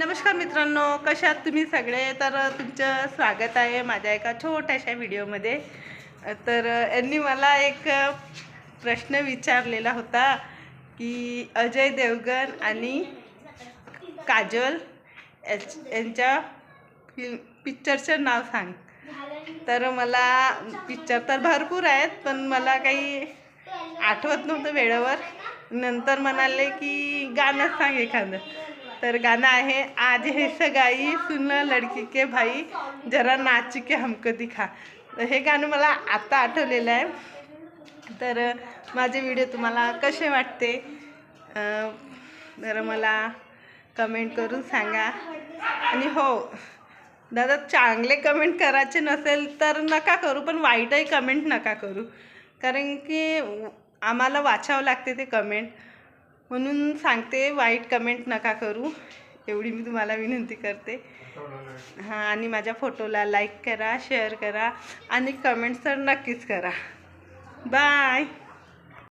नमस्कार मित्रांनो, कशा आहात तुम्ही सगळे? तर तुमचं स्वागत आहे माझ्या एका छोट्याशा व्हिडिओमध्ये। तर यांनी मला एक प्रश्न विचारलेला होता की अजय देवगण आणि काजोल यांच्या पिक्चरचं नाव सांग। तर मला पिक्चर तर भरपूर आहेत, पण मला काही आठवत नव्हतं वेळेवर। नंतर म्हणाले की गाणं सांग एखादं। तर गाणं आहे आज है सगाई सुन लड़की के भाई जरा नाच के हमको दिखा। हे गाणं मला आता आठवलेलं आहे। तर माझे व्हिडिओ तुम्हाला कसे वाटते जरा मला कमेंट करून सांगा। आणि हो दादा, चांगले कमेंट करायचे नसेल तर नका करू, पण वाईटही कमेंट नका करू, कारण की आम्हाला वाचावं लागते ते कमेंट, म्हणून सांगते वाईट कमेंट नका करू, एवढी मी तुम्हाला विनंती करते। हां, आणि माझ्या फोटोला लाईक करा, शेअर करा आणि कमेंट्स तर नक्कीच करा। बाय।